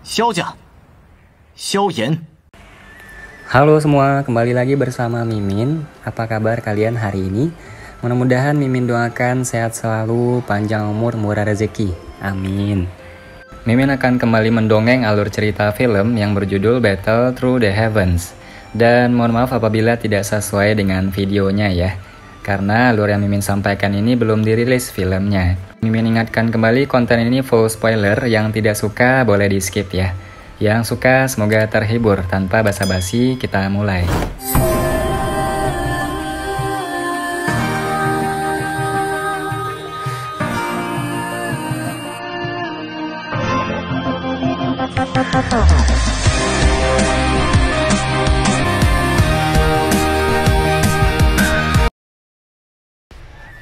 萧家、萧炎。 Halo semua, kembali lagi bersama Mimin. Apa kabar kalian hari ini? Mudah-mudahan Mimin doakan sehat selalu, panjang umur, murah rezeki. Amin. Mimin akan kembali mendongeng alur cerita film yang berjudul Battle Through the Heavens. Dan mohon maaf apabila tidak sesuai dengan videonya ya, karena alur yang Mimin sampaikan ini belum dirilis filmnya. Mimin ingatkan kembali, konten ini full spoiler, yang tidak suka boleh di skip ya. Yang suka semoga terhibur. Tanpa basa-basi kita mulai.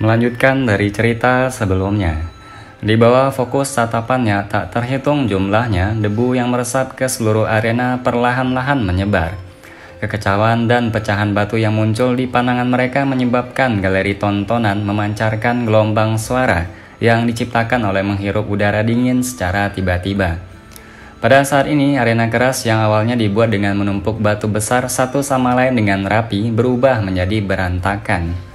Melanjutkan dari cerita sebelumnya. Di bawah fokus tatapannya tak terhitung jumlahnya, debu yang meresap ke seluruh arena perlahan-lahan menyebar. Kekecauan dan pecahan batu yang muncul di pandangan mereka menyebabkan galeri tontonan memancarkan gelombang suara yang diciptakan oleh menghirup udara dingin secara tiba-tiba. Pada saat ini, arena keras yang awalnya dibuat dengan menumpuk batu besar satu sama lain dengan rapi berubah menjadi berantakan.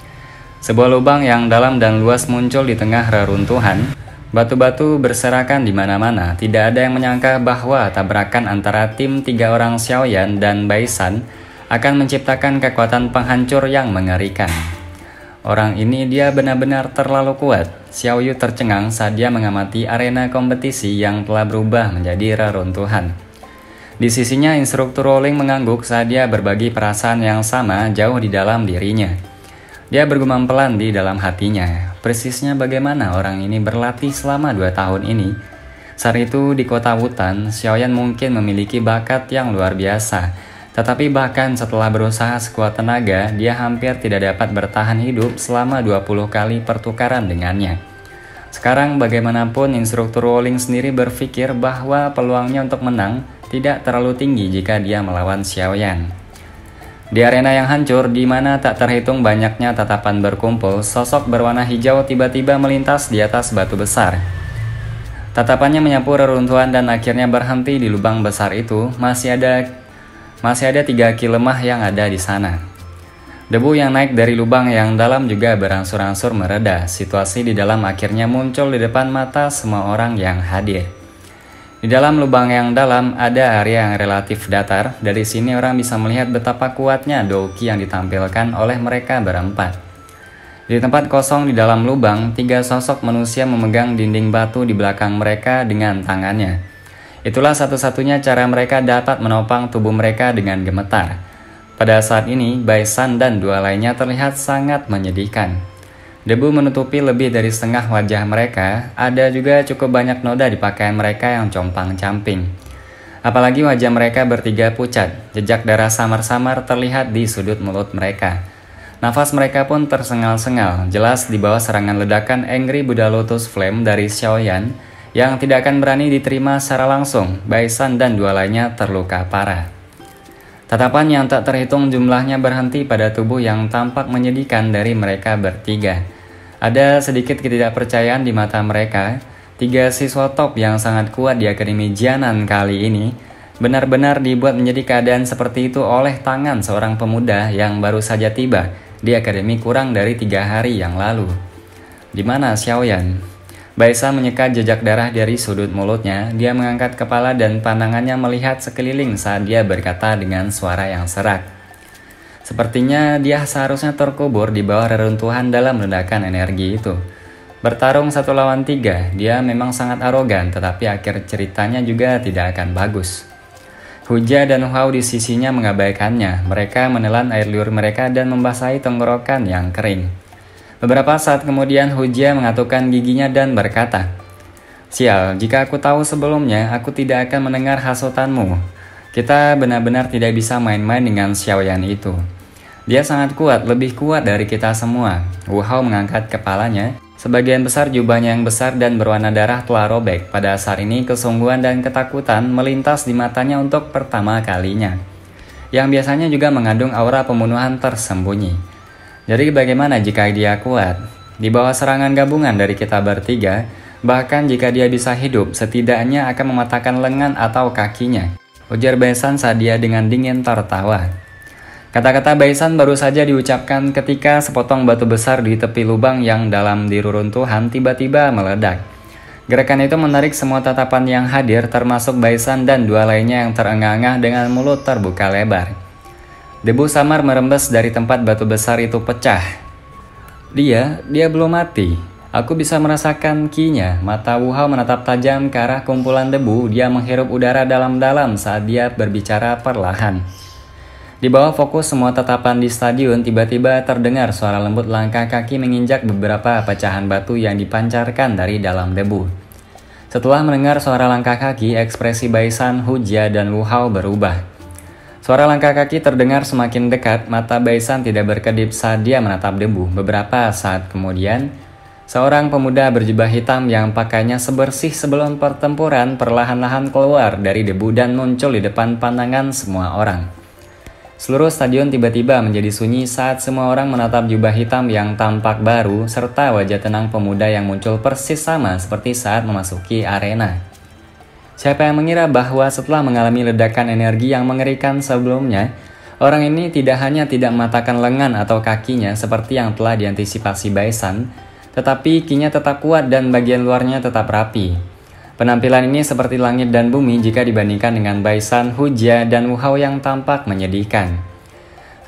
Sebuah lubang yang dalam dan luas muncul di tengah reruntuhan. Batu-batu berserakan di mana-mana. Tidak ada yang menyangka bahwa tabrakan antara tim 3 orang Xiaoyan dan Baisan akan menciptakan kekuatan penghancur yang mengerikan. Orang ini dia benar-benar terlalu kuat. Xiao Yu tercengang saat dia mengamati arena kompetisi yang telah berubah menjadi reruntuhan. Di sisinya, instruktur rolling mengangguk saat dia berbagi perasaan yang sama jauh di dalam dirinya. Dia bergumam pelan di dalam hatinya. Persisnya bagaimana orang ini berlatih selama 2 tahun ini. Saat itu di kota Wutan, Xiaoyan mungkin memiliki bakat yang luar biasa. Tetapi bahkan setelah berusaha sekuat tenaga, dia hampir tidak dapat bertahan hidup selama 20 kali pertukaran dengannya. Sekarang bagaimanapun instruktur rolling sendiri berpikir bahwa peluangnya untuk menang tidak terlalu tinggi jika dia melawan Xiaoyan. Di arena yang hancur, di mana tak terhitung banyaknya tatapan berkumpul, sosok berwarna hijau tiba-tiba melintas di atas batu besar. Tatapannya menyapu reruntuhan dan akhirnya berhenti di lubang besar itu. Masih ada 3 ki lemah yang ada di sana. Debu yang naik dari lubang yang dalam juga berangsur-angsur mereda. Situasi di dalam akhirnya muncul di depan mata semua orang yang hadir. Di dalam lubang yang dalam ada area yang relatif datar. Dari sini orang bisa melihat betapa kuatnya douki yang ditampilkan oleh mereka berempat. Di tempat kosong di dalam lubang, 3 sosok manusia memegang dinding batu di belakang mereka dengan tangannya. Itulah satu-satunya cara mereka dapat menopang tubuh mereka dengan gemetar. Pada saat ini, Baisan dan 2 lainnya terlihat sangat menyedihkan. Debu menutupi lebih dari setengah wajah mereka. Ada juga cukup banyak noda di pakaian mereka yang compang-camping. Apalagi wajah mereka bertiga pucat. Jejak darah samar-samar terlihat di sudut mulut mereka. Nafas mereka pun tersengal-sengal. Jelas di bawah serangan ledakan Angry Buddha Lotus Flame dari Xiaoyan yang tidak akan berani diterima secara langsung. Baisan dan 2 lainnya terluka parah. Tatapan yang tak terhitung jumlahnya berhenti pada tubuh yang tampak menyedihkan dari mereka bertiga. Ada sedikit ketidakpercayaan di mata mereka. 3 siswa top yang sangat kuat di Akademi Jianan kali ini benar-benar dibuat menjadi keadaan seperti itu oleh tangan seorang pemuda yang baru saja tiba di Akademi kurang dari 3 hari yang lalu. Di mana Xiaoyan? Baisan menyekat jejak darah dari sudut mulutnya. Dia mengangkat kepala dan pandangannya melihat sekeliling saat dia berkata dengan suara yang serak. Sepertinya dia seharusnya terkubur di bawah reruntuhan dalam ledakan energi itu. Bertarung 1 lawan 3, dia memang sangat arogan, tetapi akhir ceritanya juga tidak akan bagus. Hujia dan Hao di sisinya mengabaikannya. Mereka menelan air liur mereka dan membasahi tenggorokan yang kering. Beberapa saat kemudian Hujia mengatupkan giginya dan berkata, "Sial, jika aku tahu sebelumnya, aku tidak akan mendengar hasutanmu. Kita benar-benar tidak bisa main-main dengan Xiaoyan itu. Dia sangat kuat, lebih kuat dari kita semua." Wu Hao mengangkat kepalanya. Sebagian besar jubahnya yang besar dan berwarna darah telah robek. Pada saat ini kesungguhan dan ketakutan melintas di matanya untuk pertama kalinya, yang biasanya juga mengandung aura pembunuhan tersembunyi. Jadi bagaimana jika dia kuat? Di bawah serangan gabungan dari kita bertiga, Bahkan jika dia bisa hidup, setidaknya akan mematahkan lengan atau kakinya, ujar Baisan saat dia dengan dingin tertawa. Kata-kata Baisan baru saja diucapkan ketika sepotong batu besar di tepi lubang yang dalam di reruntuhan tiba-tiba meledak. Gerakan itu menarik semua tatapan yang hadir, termasuk Baisan dan dua lainnya yang terengah-engah dengan mulut terbuka lebar. Debu samar merembes dari tempat batu besar itu pecah. Dia belum mati. Aku bisa merasakan ki-nya. Mata Wu Hao menatap tajam ke arah kumpulan debu. Dia menghirup udara dalam-dalam saat dia berbicara perlahan. Di bawah fokus semua tatapan di stadion, tiba-tiba terdengar suara lembut langkah kaki menginjak beberapa pecahan batu yang dipancarkan dari dalam debu. Setelah mendengar suara langkah kaki, ekspresi Baisan, Hujia, dan Wu Hao berubah. Suara langkah kaki terdengar semakin dekat, mata Baisan tidak berkedip saat dia menatap debu. Beberapa saat kemudian, seorang pemuda berjubah hitam yang pakainya sebersih sebelum pertempuran perlahan-lahan keluar dari debu dan muncul di depan pandangan semua orang. Seluruh stadion tiba-tiba menjadi sunyi saat semua orang menatap jubah hitam yang tampak baru serta wajah tenang pemuda yang muncul persis sama seperti saat memasuki arena. Siapa yang mengira bahwa setelah mengalami ledakan energi yang mengerikan sebelumnya, orang ini tidak hanya tidak mematahkan lengan atau kakinya seperti yang telah diantisipasi Baisan, tetapi ki-nya tetap kuat dan bagian luarnya tetap rapi. Penampilan ini seperti langit dan bumi jika dibandingkan dengan Baisan, Hujia, dan Wu Hao yang tampak menyedihkan.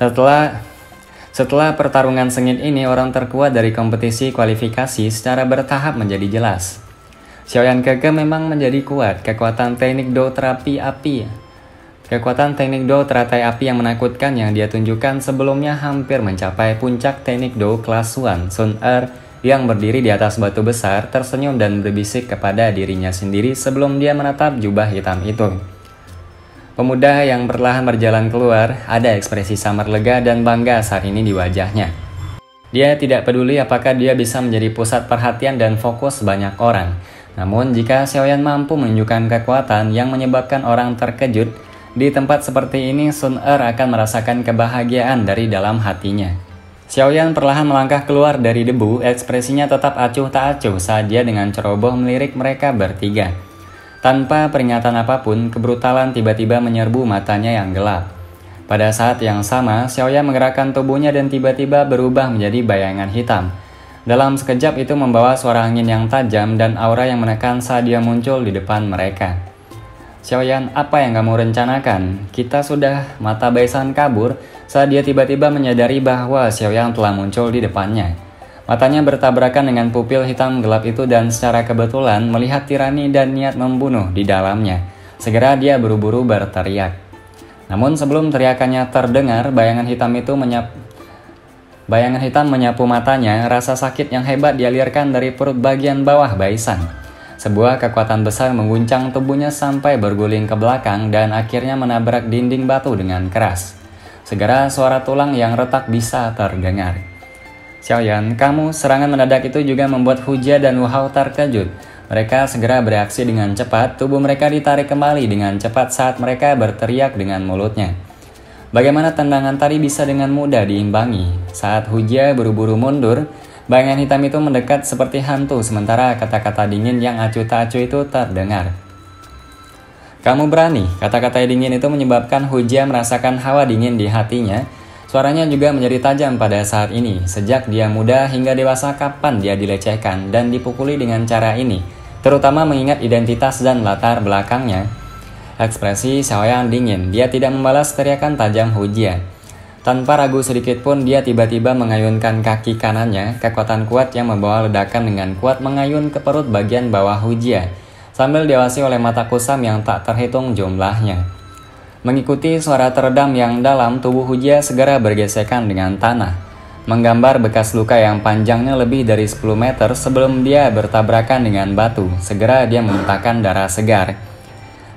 Setelah pertarungan sengit ini, orang terkuat dari kompetisi kualifikasi secara bertahap menjadi jelas. Xiaoyan Keke memang menjadi kuat. Kekuatan teknik do teratai api yang menakutkan yang dia tunjukkan sebelumnya hampir mencapai puncak teknik do kelas Suan. Sun Er yang berdiri di atas batu besar tersenyum dan berbisik kepada dirinya sendiri sebelum dia menatap jubah hitam itu. Pemuda yang perlahan berjalan keluar, ada ekspresi samar lega dan bangga saat ini di wajahnya. Dia tidak peduli apakah dia bisa menjadi pusat perhatian dan fokus banyak orang. Namun jika Xiaoyan mampu menunjukkan kekuatan yang menyebabkan orang terkejut, di tempat seperti ini Sun Er akan merasakan kebahagiaan dari dalam hatinya. Xiaoyan perlahan melangkah keluar dari debu, ekspresinya tetap acuh tak acuh saat dia dengan ceroboh melirik mereka bertiga. Tanpa peringatan apapun, kebrutalan tiba-tiba menyerbu matanya yang gelap. Pada saat yang sama, Xiaoyan menggerakkan tubuhnya dan tiba-tiba berubah menjadi bayangan hitam. Dalam sekejap itu membawa suara angin yang tajam dan aura yang menekan saat dia muncul di depan mereka. Xiaoyan, apa yang kamu rencanakan? Kita sudah. Mata Baisan kabur saat dia tiba-tiba menyadari bahwa Xiaoyan telah muncul di depannya. Matanya bertabrakan dengan pupil hitam gelap itu dan secara kebetulan melihat tirani dan niat membunuh di dalamnya. Segera dia buru-buru berteriak. Namun sebelum teriakannya terdengar, bayangan hitam menyapu matanya. Rasa sakit yang hebat dialirkan dari perut bagian bawah Baisan. Sebuah kekuatan besar mengguncang tubuhnya sampai berguling ke belakang dan akhirnya menabrak dinding batu dengan keras. Segera suara tulang yang retak bisa terdengar. Xiaoyan, kamu. Serangan mendadak itu juga membuat Hujia dan Wu Hao terkejut. Mereka segera bereaksi dengan cepat, tubuh mereka ditarik kembali dengan cepat saat mereka berteriak dengan mulutnya. Bagaimana tendangan tadi bisa dengan mudah diimbangi? Saat Hujia buru-buru mundur, bayangan hitam itu mendekat seperti hantu, sementara kata-kata dingin yang acuh tak acuh itu terdengar. Kamu berani. Kata-kata dingin itu menyebabkan Hujia merasakan hawa dingin di hatinya. Suaranya juga menjadi tajam pada saat ini. Sejak dia muda hingga dewasa, kapan dia dilecehkan dan dipukuli dengan cara ini, terutama mengingat identitas dan latar belakangnya. Ekspresi Xiaoyan dingin. Dia tidak membalas teriakan tajam Hujia. Tanpa ragu sedikit pun, dia tiba-tiba mengayunkan kaki kanannya. Kekuatan kuat yang membawa ledakan dengan kuat mengayun ke perut bagian bawah Hujia, sambil diawasi oleh mata kusam yang tak terhitung jumlahnya. Mengikuti suara teredam yang dalam, tubuh Hujia segera bergesekan dengan tanah, menggambar bekas luka yang panjangnya lebih dari 10 meter sebelum dia bertabrakan dengan batu. Segera dia memuntahkan darah segar.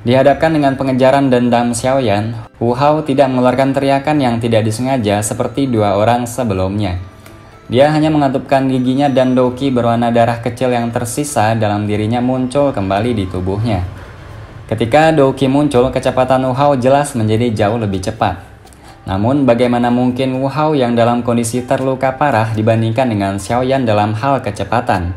Dihadapkan dengan pengejaran dendam Xiaoyan, Wu Hao tidak mengeluarkan teriakan yang tidak disengaja seperti dua orang sebelumnya. Dia hanya mengatupkan giginya dan doki berwarna darah kecil yang tersisa dalam dirinya muncul kembali di tubuhnya. Ketika doki muncul, kecepatan Wu Hao jelas menjadi jauh lebih cepat. Namun bagaimana mungkin Wu Hao yang dalam kondisi terluka parah dibandingkan dengan Xiaoyan dalam hal kecepatan?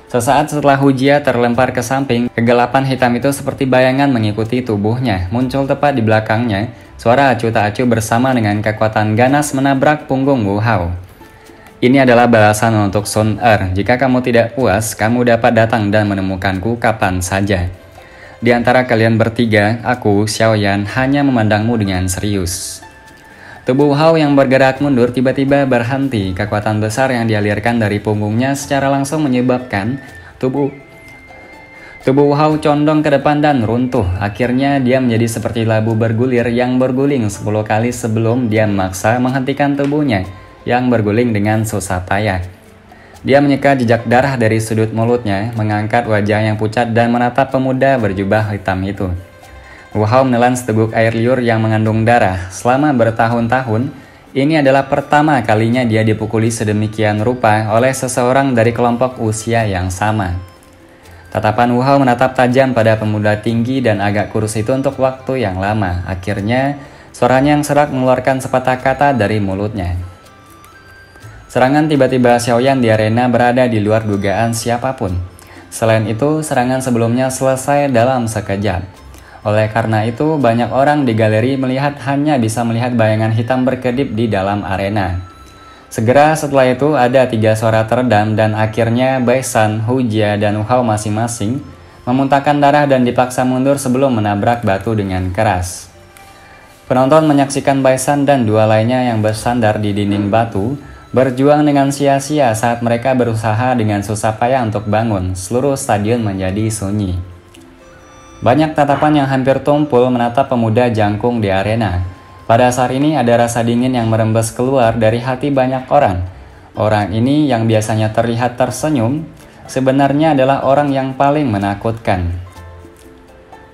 Sesaat setelah Hujia terlempar ke samping, kegelapan hitam itu seperti bayangan mengikuti tubuhnya. Muncul tepat di belakangnya, suara acuh tak acuh bersama dengan kekuatan ganas menabrak punggung Wu Hao. Ini adalah balasan untuk Sun Er. Jika kamu tidak puas, kamu dapat datang dan menemukanku kapan saja. Di antara kalian bertiga, aku, Xiaoyan, hanya memandangmu dengan serius. Tubuh Wu Hao yang bergerak mundur tiba-tiba berhenti. Kekuatan besar yang dialirkan dari punggungnya secara langsung menyebabkan tubuh Wu Hao condong ke depan dan runtuh. Akhirnya dia menjadi seperti labu bergulir yang berguling 10 kali sebelum dia memaksa menghentikan tubuhnya yang berguling dengan susah payah. Dia menyeka jejak darah dari sudut mulutnya, mengangkat wajah yang pucat dan menatap pemuda berjubah hitam itu. Wu Hao menelan seteguk air liur yang mengandung darah. Selama bertahun-tahun, ini adalah pertama kalinya dia dipukuli sedemikian rupa oleh seseorang dari kelompok usia yang sama. Tatapan Wu Hao menatap tajam pada pemuda tinggi dan agak kurus itu untuk waktu yang lama. Akhirnya, suaranya yang serak mengeluarkan sepatah kata dari mulutnya. Serangan tiba-tiba Xiaoyan di arena berada di luar dugaan siapapun. Selain itu, serangan sebelumnya selesai dalam sekejap. Oleh karena itu, banyak orang di galeri hanya bisa melihat bayangan hitam berkedip di dalam arena. Segera setelah itu ada 3 suara teredam dan akhirnya Baisan, Hujia, dan Wu Hao masing-masing memuntahkan darah dan dipaksa mundur sebelum menabrak batu dengan keras. Penonton menyaksikan Baisan dan 2 lainnya yang bersandar di dinding batu berjuang dengan sia-sia saat mereka berusaha dengan susah payah untuk bangun. Seluruh stadion menjadi sunyi. Banyak tatapan yang hampir tumpul menatap pemuda jangkung di arena. Pada saat ini ada rasa dingin yang merembes keluar dari hati banyak orang. Orang ini yang biasanya terlihat tersenyum, sebenarnya adalah orang yang paling menakutkan.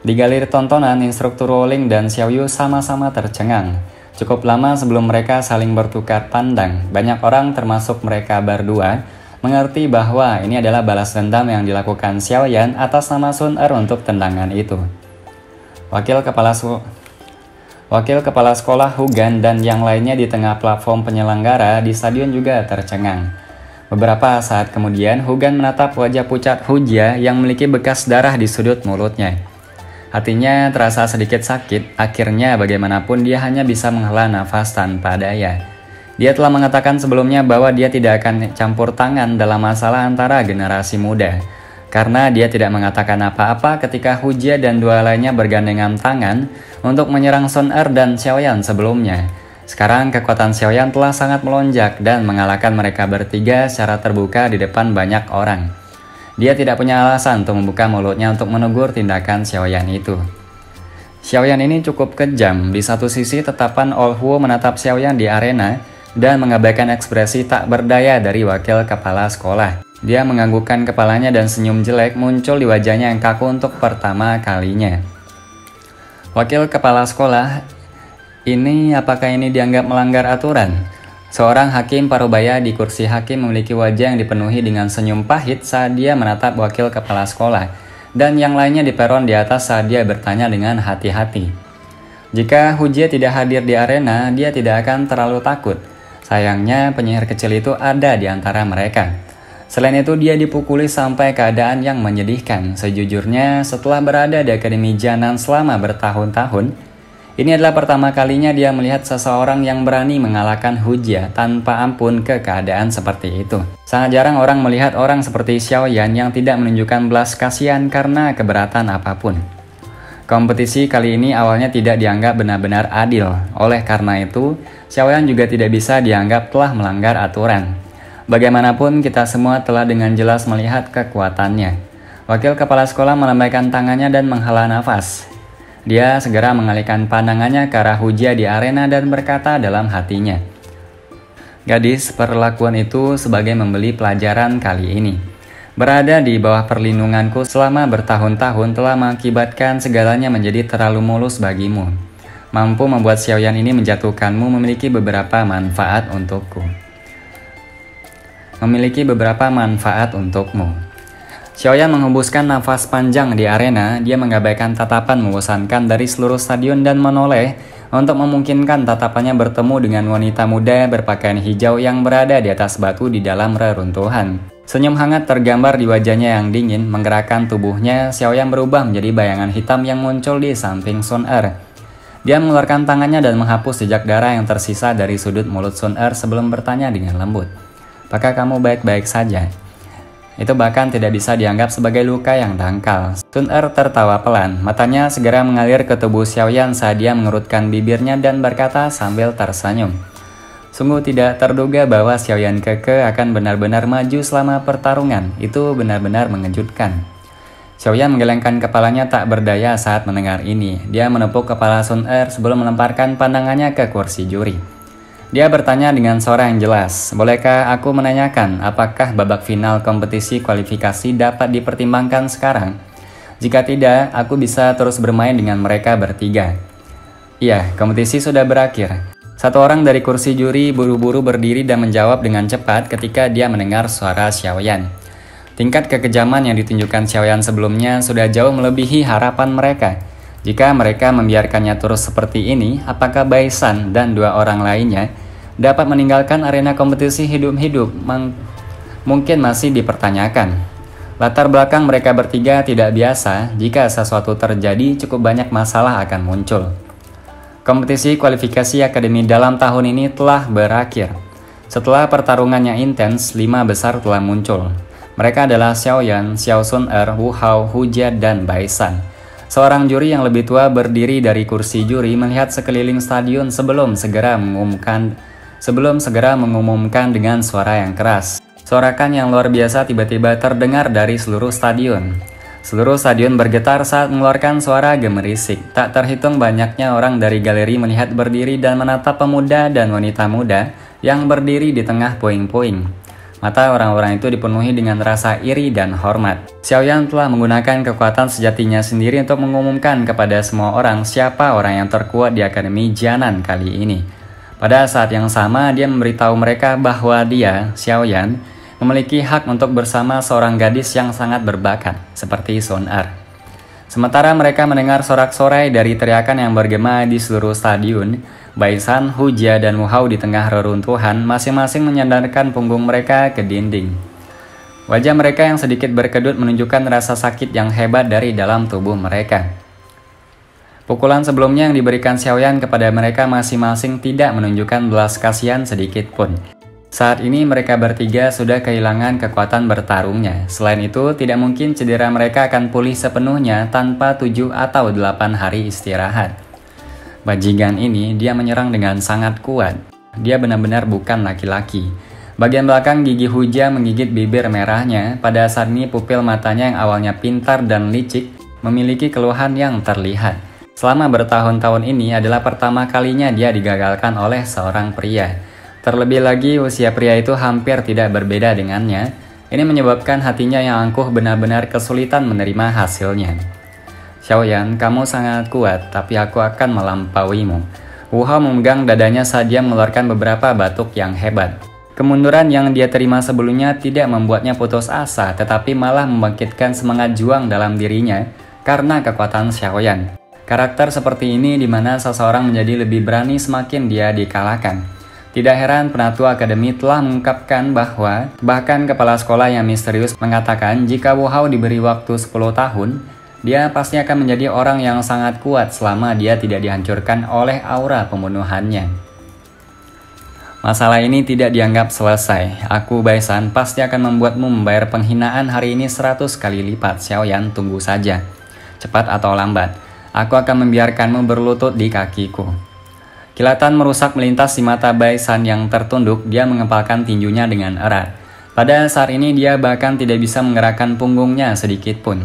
Di galeri tontonan, instruktur Rowling dan Xiao Yu sama-sama tercengang. Cukup lama sebelum mereka saling bertukar pandang, banyak orang termasuk mereka berdua mengerti bahwa ini adalah balas dendam yang dilakukan Xiaoyan atas nama Sun Er untuk tendangan itu. Wakil kepala sekolah Hugan dan yang lainnya di tengah platform penyelenggara di stadion juga tercengang. Beberapa saat kemudian, Hugan menatap wajah pucat Hujia yang memiliki bekas darah di sudut mulutnya. Hatinya terasa sedikit sakit, akhirnya bagaimanapun dia hanya bisa menghela nafas tanpa daya. Dia telah mengatakan sebelumnya bahwa dia tidak akan campur tangan dalam masalah antara generasi muda. Karena dia tidak mengatakan apa-apa ketika Hujia dan 2 lainnya bergandengan tangan untuk menyerang Sun Er dan Xiaoyan sebelumnya. Sekarang kekuatan Xiaoyan telah sangat melonjak dan mengalahkan mereka bertiga secara terbuka di depan banyak orang. Dia tidak punya alasan untuk membuka mulutnya untuk menegur tindakan Xiaoyan itu. Xiaoyan ini cukup kejam. Di satu sisi, tatapan All Huo menatap Xiaoyan di arena dan mengabaikan ekspresi tak berdaya dari wakil kepala sekolah. Dia menganggukkan kepalanya dan senyum jelek muncul di wajahnya yang kaku untuk pertama kalinya. Wakil kepala sekolah, apakah ini dianggap melanggar aturan? Seorang hakim parubaya di kursi hakim memiliki wajah yang dipenuhi dengan senyum pahit saat dia menatap wakil kepala sekolah, dan yang lainnya di peron di atas saat dia bertanya dengan hati-hati. Jika Hujia tidak hadir di arena, dia tidak akan terlalu takut. Sayangnya penyihir kecil itu ada di antara mereka. Selain itu dia dipukuli sampai keadaan yang menyedihkan. Sejujurnya setelah berada di Akademi Jianan selama bertahun-tahun, ini adalah pertama kalinya dia melihat seseorang yang berani mengalahkan Hujia tanpa ampun ke keadaan seperti itu. Sangat jarang orang melihat orang seperti Xiaoyan yang tidak menunjukkan belas kasihan karena keberatan apapun. Kompetisi kali ini awalnya tidak dianggap benar-benar adil. Oleh karena itu, Xiaoyan juga tidak bisa dianggap telah melanggar aturan. Bagaimanapun kita semua telah dengan jelas melihat kekuatannya. Wakil kepala sekolah melambaikan tangannya dan menghela nafas. Dia segera mengalihkan pandangannya ke arah Hujia di arena dan berkata dalam hatinya, "Gadis, perlakuan itu sebagai membeli pelajaran kali ini. Berada di bawah perlindunganku selama bertahun-tahun telah mengakibatkan segalanya menjadi terlalu mulus bagimu. Mampu membuat Xiaoyan ini menjatuhkanmu memiliki beberapa manfaat untukku. Xiaoyan menghembuskan nafas panjang di arena. Dia mengabaikan tatapan membosankan dari seluruh stadion dan menoleh untuk memungkinkan tatapannya bertemu dengan wanita muda berpakaian hijau yang berada di atas batu di dalam reruntuhan. Senyum hangat tergambar di wajahnya yang dingin, menggerakkan tubuhnya. Xiaoyan berubah menjadi bayangan hitam yang muncul di samping Sun Er. Dia mengeluarkan tangannya dan menghapus jejak darah yang tersisa dari sudut mulut Sun Er sebelum bertanya dengan lembut. Apakah kamu baik-baik saja? Itu bahkan tidak bisa dianggap sebagai luka yang dangkal. Sun Er tertawa pelan, matanya segera mengalir ke tubuh Xiaoyan saat dia mengerutkan bibirnya dan berkata sambil tersenyum. Sungguh tidak terduga bahwa Xiaoyan Keke akan benar-benar maju selama pertarungan. Itu benar-benar mengejutkan. Xiaoyan menggelengkan kepalanya tak berdaya saat mendengar ini. Dia menepuk kepala Sun Er sebelum melemparkan pandangannya ke kursi juri. Dia bertanya dengan suara yang jelas, bolehkah aku menanyakan apakah babak final kompetisi kualifikasi dapat dipertimbangkan sekarang? Jika tidak, aku bisa terus bermain dengan mereka bertiga. Iya, kompetisi sudah berakhir. Satu orang dari kursi juri buru-buru berdiri dan menjawab dengan cepat ketika dia mendengar suara Xiaoyan. Tingkat kekejaman yang ditunjukkan Xiaoyan sebelumnya sudah jauh melebihi harapan mereka. Jika mereka membiarkannya terus seperti ini, apakah Baisan dan dua orang lainnya dapat meninggalkan arena kompetisi hidup-hidup? Mungkin masih dipertanyakan. Latar belakang mereka bertiga tidak biasa. Jika sesuatu terjadi, cukup banyak masalah akan muncul. Kompetisi kualifikasi akademi dalam tahun ini telah berakhir. Setelah pertarungannya intens, 5 besar telah muncul. Mereka adalah Xiaoyan, Xiao Sun Er, Wu Hao, Hu Jie, dan Baisan. Seorang juri yang lebih tua berdiri dari kursi juri melihat sekeliling stadion sebelum segera mengumumkan dengan suara yang keras. Sorakan yang luar biasa tiba-tiba terdengar dari seluruh stadion. Seluruh stadion bergetar saat mengeluarkan suara gemerisik. Tak terhitung banyaknya orang dari galeri melihat berdiri dan menatap pemuda dan wanita muda yang berdiri di tengah puing-puing. Mata orang-orang itu dipenuhi dengan rasa iri dan hormat. Xiaoyan telah menggunakan kekuatan sejatinya sendiri untuk mengumumkan kepada semua orang siapa orang yang terkuat di Akademi Jianan kali ini. Pada saat yang sama, dia memberitahu mereka bahwa dia, Xiaoyan, memiliki hak untuk bersama seorang gadis yang sangat berbakat, seperti Sun Er. Sementara mereka mendengar sorak-sorai dari teriakan yang bergema di seluruh stadion, Baisan, Hu Jie, dan Wu Hao di tengah reruntuhan masing-masing menyandarkan punggung mereka ke dinding. Wajah mereka yang sedikit berkedut menunjukkan rasa sakit yang hebat dari dalam tubuh mereka. Pukulan sebelumnya yang diberikan Xiaoyan kepada mereka masing-masing tidak menunjukkan belas kasihan sedikit pun. Saat ini mereka bertiga sudah kehilangan kekuatan bertarungnya. Selain itu, tidak mungkin cedera mereka akan pulih sepenuhnya tanpa 7 atau 8 hari istirahat. Bajingan ini, dia menyerang dengan sangat kuat. Dia benar-benar bukan laki-laki. Bagian belakang gigi Hu Jie menggigit bibir merahnya. Pada saat ini pupil matanya yang awalnya pintar dan licik memiliki keluhan yang terlihat. Selama bertahun-tahun ini adalah pertama kalinya dia digagalkan oleh seorang pria. Terlebih lagi usia pria itu hampir tidak berbeda dengannya. Ini menyebabkan hatinya yang angkuh benar-benar kesulitan menerima hasilnya. Xiaoyan, kamu sangat kuat, tapi aku akan melampauimu. Wu Hao memegang dadanya saat dia mengeluarkan beberapa batuk yang hebat. Kemunduran yang dia terima sebelumnya tidak membuatnya putus asa, tetapi malah membangkitkan semangat juang dalam dirinya karena kekuatan Xiaoyan. Karakter seperti ini di mana seseorang menjadi lebih berani semakin dia dikalahkan. Tidak heran penatua akademi telah mengungkapkan bahwa bahkan kepala sekolah yang misterius mengatakan jika Wu Hao diberi waktu 10 tahun, dia pasti akan menjadi orang yang sangat kuat selama dia tidak dihancurkan oleh aura pembunuhannya. Masalah ini tidak dianggap selesai. Aku, Baisan, pasti akan membuatmu membayar penghinaan hari ini 100 kali lipat. Xiaoyan, tunggu saja. Cepat atau lambat, aku akan membiarkanmu berlutut di kakiku. Kilatan merusak melintas di mata Baisan yang tertunduk. Dia mengepalkan tinjunya dengan erat. Pada saat ini dia bahkan tidak bisa menggerakkan punggungnya sedikit pun.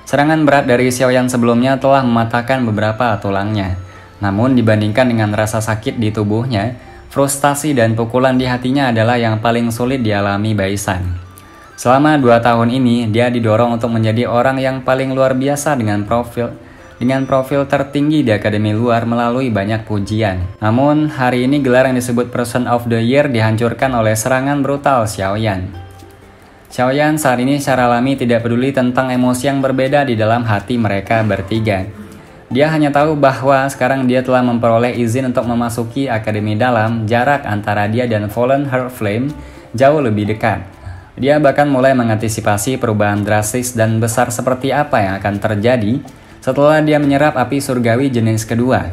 Serangan berat dari Xiaoyan sebelumnya telah mematahkan beberapa tulangnya. Namun dibandingkan dengan rasa sakit di tubuhnya, frustasi dan pukulan di hatinya adalah yang paling sulit dialami Baisan. Selama 2 tahun ini, dia didorong untuk menjadi orang yang paling luar biasa dengan profil tertinggi di akademi luar melalui banyak pujian. Namun, hari ini gelar yang disebut Person of the Year dihancurkan oleh serangan brutal Xiaoyan. Xiaoyan saat ini secara alami tidak peduli tentang emosi yang berbeda di dalam hati mereka bertiga. Dia hanya tahu bahwa sekarang dia telah memperoleh izin untuk memasuki akademi dalam. Jarak antara dia dan Fallen Heart Flame jauh lebih dekat. Dia bahkan mulai mengantisipasi perubahan drastis dan besar seperti apa yang akan terjadi setelah dia menyerap api surgawi jenis kedua.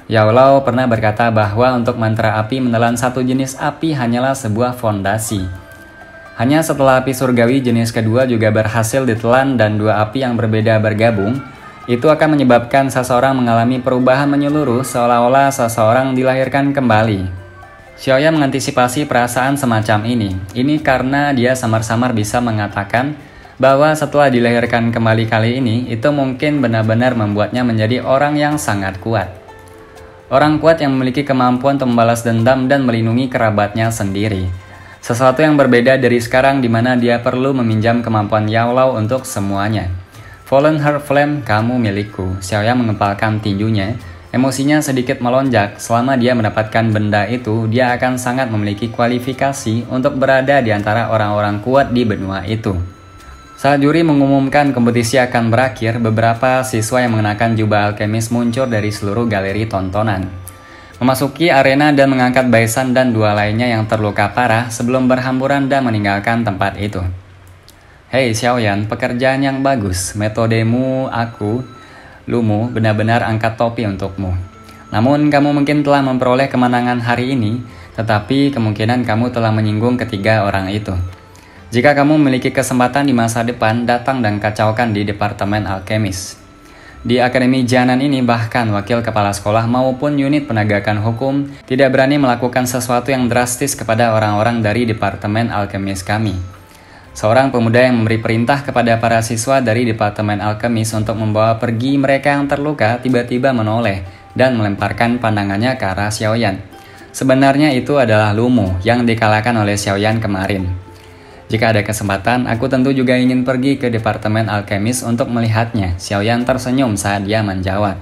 Yao Lao pernah berkata bahwa untuk mantra api menelan satu jenis api hanyalah sebuah fondasi. Hanya setelah api surgawi jenis kedua juga berhasil ditelan dan dua api yang berbeda bergabung, itu akan menyebabkan seseorang mengalami perubahan menyeluruh seolah-olah seseorang dilahirkan kembali. Xiaoyan mengantisipasi perasaan semacam ini. Ini karena dia samar-samar bisa mengatakan bahwa setelah dilahirkan kembali kali ini, itu mungkin benar-benar membuatnya menjadi orang yang sangat kuat. Orang kuat yang memiliki kemampuan untuk membalas dendam dan melindungi kerabatnya sendiri. Sesuatu yang berbeda dari sekarang di mana dia perlu meminjam kemampuan Yao Lao untuk semuanya. Fallen Heart Flame, kamu milikku. Xiaoyan mengepalkan tinjunya. Emosinya sedikit melonjak. Selama dia mendapatkan benda itu, dia akan sangat memiliki kualifikasi untuk berada di antara orang-orang kuat di benua itu. Saat juri mengumumkan kompetisi akan berakhir, beberapa siswa yang mengenakan jubah alkemis muncul dari seluruh galeri tontonan. Memasuki arena dan mengangkat Baisan dan dua lainnya yang terluka parah sebelum berhamburan dan meninggalkan tempat itu. Hei Xiaoyan, pekerjaan yang bagus. Metodemu Lumu benar-benar angkat topi untukmu. Namun kamu mungkin telah memperoleh kemenangan hari ini, tetapi kemungkinan kamu telah menyinggung ketiga orang itu. Jika kamu memiliki kesempatan di masa depan, datang dan kacaukan di Departemen Alkemis. Di Akademi Jianan ini bahkan wakil kepala sekolah maupun unit penegakan hukum tidak berani melakukan sesuatu yang drastis kepada orang-orang dari Departemen Alkemis kami. Seorang pemuda yang memberi perintah kepada para siswa dari Departemen Alkemis untuk membawa pergi mereka yang terluka tiba-tiba menoleh dan melemparkan pandangannya ke arah Xiaoyan. Sebenarnya itu adalah Lumu yang dikalahkan oleh Xiaoyan kemarin. Jika ada kesempatan, aku tentu juga ingin pergi ke Departemen Alkemis untuk melihatnya. Xiaoyan tersenyum saat dia menjawab.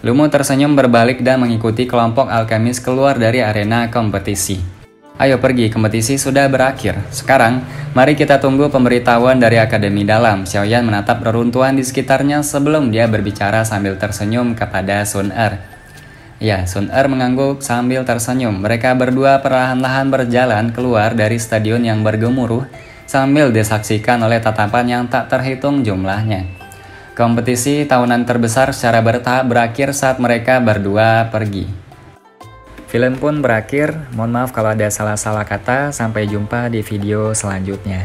Lumu tersenyum berbalik dan mengikuti kelompok alkemis keluar dari arena kompetisi. Ayo pergi, kompetisi sudah berakhir. Sekarang, mari kita tunggu pemberitahuan dari Akademi Dalam. Xiaoyan menatap reruntuhan di sekitarnya sebelum dia berbicara sambil tersenyum kepada Sun Er. Ya, Sun Er mengangguk sambil tersenyum. Mereka berdua perlahan-lahan berjalan keluar dari stadion yang bergemuruh sambil disaksikan oleh tatapan yang tak terhitung jumlahnya. Kompetisi tahunan terbesar secara bertahap berakhir saat mereka berdua pergi. Film pun berakhir, mohon maaf kalau ada salah-salah kata, sampai jumpa di video selanjutnya.